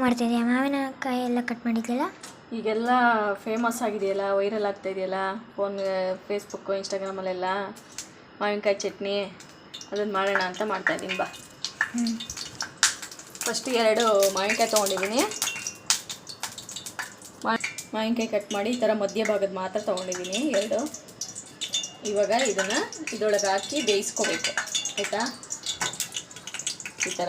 ಮಾಡ್ತಿದ್ಯಾ? ಮಾವಿನಕಾಯಿ ಎಲ್ಲ ಕಟ್ ಮಾಡಿದ್ಯಲ್ಲ? ಈಗೆಲ್ಲ ಫೇಮಸ್ ಆಗಿದೆಯಲ್ಲ, ವೈರಲ್ ಆಗ್ತಾ ಇದೆಯಲ್ಲ ಫೇಸ್ಬುಕ್ಕು ಇನ್ಸ್ಟಾಗ್ರಾಮಲ್ಲೆಲ್ಲ ಮಾವಿನಕಾಯಿ ಚಟ್ನಿ. ಅದನ್ನು ಮಾಡೋಣ ಅಂತ ಮಾಡ್ತಾಯಿದ್ದೀನಿ. ಬಾ, ಫಸ್ಟ್ 2 ಮಾವಿನಕಾಯಿ ತೊಗೊಂಡಿದ್ದೀನಿ. ಮಾವಿನಕಾಯಿ ಕಟ್ ಮಾಡಿ ಈ ಥರ ಮಧ್ಯ ಭಾಗದ ಮಾತ್ರ ತೊಗೊಂಡಿದ್ದೀನಿ 2. ಇವಾಗ ಇದನ್ನು ಇದರೊಳಗೆ ಹಾಕಿ ಬೇಯಿಸ್ಕೋಬೇಕು, ಆಯಿತಾ? ಈ ಥರ.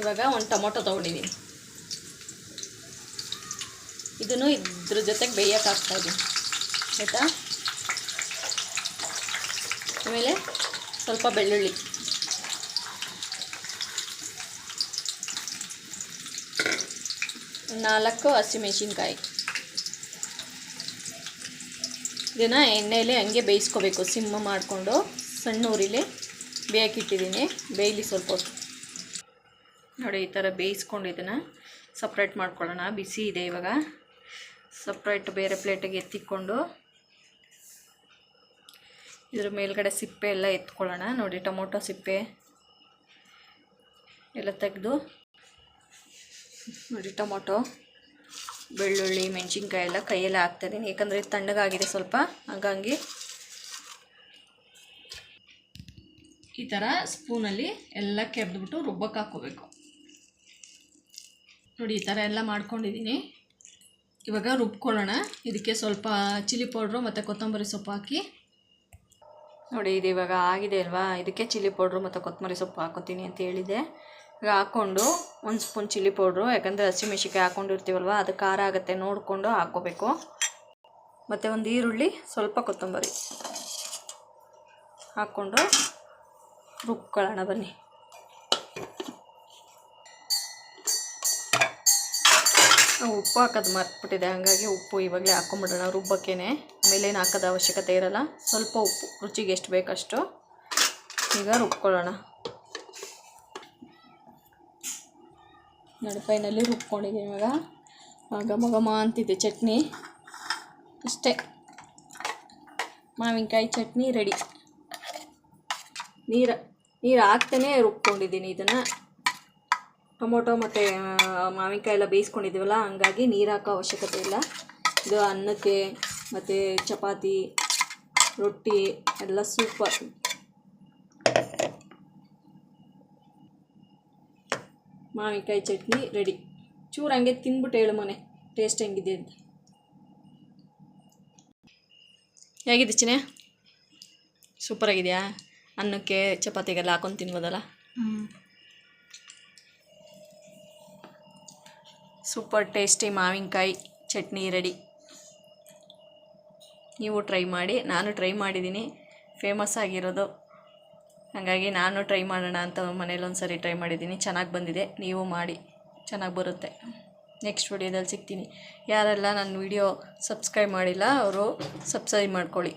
ಇವಾಗ 1 ಟೊಮೊಟೊ ತೊಗೊಂಡಿದ್ದೀನಿ. ಇದನ್ನು ಇದ್ರ ಜೊತೆಗೆ ಬೇಯಕ್ಕೆ ಹಾಕ್ತಾಯಿದ್ದೀನಿ, ಆಯಿತಾ? ಆಮೇಲೆ ಸ್ವಲ್ಪ ಬೆಳ್ಳುಳ್ಳಿ, ನಾಲ್ಕು ಹಸಿಮೆಣಸಿನ್ಕಾಯಿ. ಇದನ್ನು ಎಣ್ಣೆಯಲ್ಲಿ ಹಂಗೆ ಬೇಯಿಸ್ಕೋಬೇಕು, ಸಿಮ್ ಮಾಡಿಕೊಂಡು ಸಣ್ಣ ಉರಿಲಿ ಬೇಯಕ್ಕಿಟ್ಟಿದ್ದೀನಿ. ಬೇಯಲಿ ಸ್ವಲ್ಪ ಹೊತ್ತು. ನೋಡಿ, ಈ ಥರ ಬೇಯಿಸ್ಕೊಂಡು ಇದನ್ನು ಸಪ್ರೇಟ್ ಮಾಡ್ಕೊಳ್ಳೋಣ. ಬಿಸಿ ಇದೆ ಇವಾಗ. ಸಪ್ರೇಟ್ ಬೇರೆ ಪ್ಲೇಟಿಗೆ ಎತ್ತಿಕೊಂಡು ಇದ್ರ ಮೇಲ್ಗಡೆ ಸಿಪ್ಪೆ ಎಲ್ಲ ಎತ್ಕೊಳ್ಳೋಣ. ನೋಡಿ, ಟೊಮೊಟೊ ಸಿಪ್ಪೆ ಎಲ್ಲ ತೆಗೆದು ನೋಡಿ, ಟೊಮೊಟೊ, ಬೆಳ್ಳುಳ್ಳಿ, ಮೆಣಸಿನ್ಕಾಯಿ ಎಲ್ಲ ಕೈಯೆಲ್ಲ ಹಾಕ್ತಾಯಿದ್ದೀನಿ. ಯಾಕಂದರೆ ಇದು ತಣ್ಣಗಾಗಿದೆ ಸ್ವಲ್ಪ, ಹಾಗಾಗಿ ಈ ಥರ ಸ್ಪೂನಲ್ಲಿ ಎಲ್ಲ ಕೆರೆದ್ಬಿಟ್ಟು ರುಬ್ಬಕ್ಕೆ ಹಾಕ್ಕೋಬೇಕು. ನೋಡಿ, ಈ ಥರ ಎಲ್ಲ ಮಾಡ್ಕೊಂಡಿದ್ದೀನಿ. ಇವಾಗ ರುಬ್ಕೊಳ್ಳೋಣ. ಇದಕ್ಕೆ ಸ್ವಲ್ಪ ಚಿಲ್ಲಿ ಪೌಡ್ರು ಮತ್ತು ಕೊತ್ತಂಬರಿ ಸೊಪ್ಪು ಹಾಕಿ. ನೋಡಿ, ಇದು ಇವಾಗ ಆಗಿದೆ ಅಲ್ವಾ? ಇದಕ್ಕೆ ಚಿಲ್ಲಿ ಪೌಡ್ರು ಮತ್ತು ಕೊತ್ತಂಬರಿ ಸೊಪ್ಪು ಹಾಕ್ಕೊತೀನಿ ಅಂತ ಹೇಳಿದೆ. ಈಗ ಹಾಕ್ಕೊಂಡು 1 ಸ್ಪೂನ್ ಚಿಲ್ಲಿ ಪೌಡ್ರು, ಯಾಕಂದರೆ ಹಸಿಮೆಣ್ಸಿನ್ಕಾಯಿ ಹಾಕ್ಕೊಂಡಿರ್ತೀವಲ್ವ, ಅದು ಖಾರ ಆಗುತ್ತೆ ನೋಡಿಕೊಂಡು ಹಾಕ್ಕೋಬೇಕು. ಮತ್ತು 1 ಈರುಳ್ಳಿ, ಸ್ವಲ್ಪ ಕೊತ್ತಂಬರಿ ಹಾಕ್ಕೊಂಡು ರುಬ್ಕೊಳ್ಳೋಣ. ಬನ್ನಿ. ಉಪ್ಪು ಹಾಕೋದು ಮರ್ತ್ಬಿಟ್ಟಿದೆ, ಹಾಗಾಗಿ ಉಪ್ಪು ಇವಾಗಲೇ ಹಾಕ್ಕೊಂಬಿಡೋಣ ರುಬ್ಬಕ್ಕೇನೆ. ಆಮೇಲೇನು ಹಾಕೋದು ಅವಶ್ಯಕತೆ ಇರೋಲ್ಲ. ಸ್ವಲ್ಪ ಉಪ್ಪು ರುಚಿಗೆ ಎಷ್ಟು ಬೇಕಷ್ಟು. ಈಗ ರುಬ್ಕೊಳ್ಳೋಣ. ನೋಡಿ, ಫೈನಲ್ಲಿ ರುಬ್ಕೊಂಡಿದ್ದೀನಿ. ಇವಾಗ ಘಮ ಅಂತಿದೆ ಚಟ್ನಿ. ಅಷ್ಟೇ, ಮಾವಿನಕಾಯಿ ಚಟ್ನಿ ರೆಡಿ. ನೀರು ಹಾಕ್ತಾನೆ ರುಬ್ಕೊಂಡಿದ್ದೀನಿ ಇದನ್ನು. ಟೊಮೊಟೊ ಮತ್ತು ಮಾವಿನಕಾಯಿ ಎಲ್ಲ ಬೇಯಿಸ್ಕೊಂಡಿದ್ದೀವಲ್ಲ, ಹಂಗಾಗಿ ನೀರು ಹಾಕೋ ಅವಶ್ಯಕತೆ ಇಲ್ಲ. ಇದು ಅನ್ನಕ್ಕೆ ಮತ್ತು ಚಪಾತಿ, ರೊಟ್ಟಿ ಎಲ್ಲ ಸೂಪರ್. ಮಾವಿನಕಾಯಿ ಚಟ್ನಿ ರೆಡಿ. ಚೂರು ಹಂಗೆ ತಿಂದ್ಬಿಟ್ಟು ಹೇಳು ಮನೆ ಟೇಸ್ಟ್ ಹೆಂಗಿದೆ ಅಂತ. ಹೇಗಿದೆ ಚಿನೆ? ಸೂಪರಾಗಿದೆಯಾ? ಅನ್ನಕ್ಕೆ ಚಪಾತಿಗೆಲ್ಲ ಹಾಕೊಂಡು ತಿನ್ಬೋದಲ್ಲ. ಸೂಪರ್ ಟೇಸ್ಟಿ ಮಾವಿನಕಾಯಿ ಚಟ್ನಿ ರೆಡಿ. ನೀವು ಟ್ರೈ ಮಾಡಿ. ನಾನು ಟ್ರೈ ಮಾಡಿದ್ದೀನಿ, ಫೇಮಸ್ ಆಗಿರೋದು, ಹಾಗಾಗಿ ನಾನು ಟ್ರೈ ಮಾಡೋಣ ಅಂತ ಮನೇಲಿ ಒಂದು ಸರಿ ಟ್ರೈ ಮಾಡಿದ್ದೀನಿ. ಚೆನ್ನಾಗಿ ಬಂದಿದೆ. ನೀವು ಮಾಡಿ, ಚೆನ್ನಾಗಿ ಬರುತ್ತೆ. ನೆಕ್ಸ್ಟ್ ವಿಡಿಯೋದಲ್ಲಿ ಸಿಗ್ತೀನಿ. ಯಾರೆಲ್ಲ ನನ್ನ ವಿಡಿಯೋ ಸಬ್ಸ್ಕ್ರೈಬ್ ಮಾಡಿಲ್ಲ ಅವರು ಸಬ್ಸ್ಕ್ರೈಬ್ ಮಾಡ್ಕೊಳ್ಳಿ.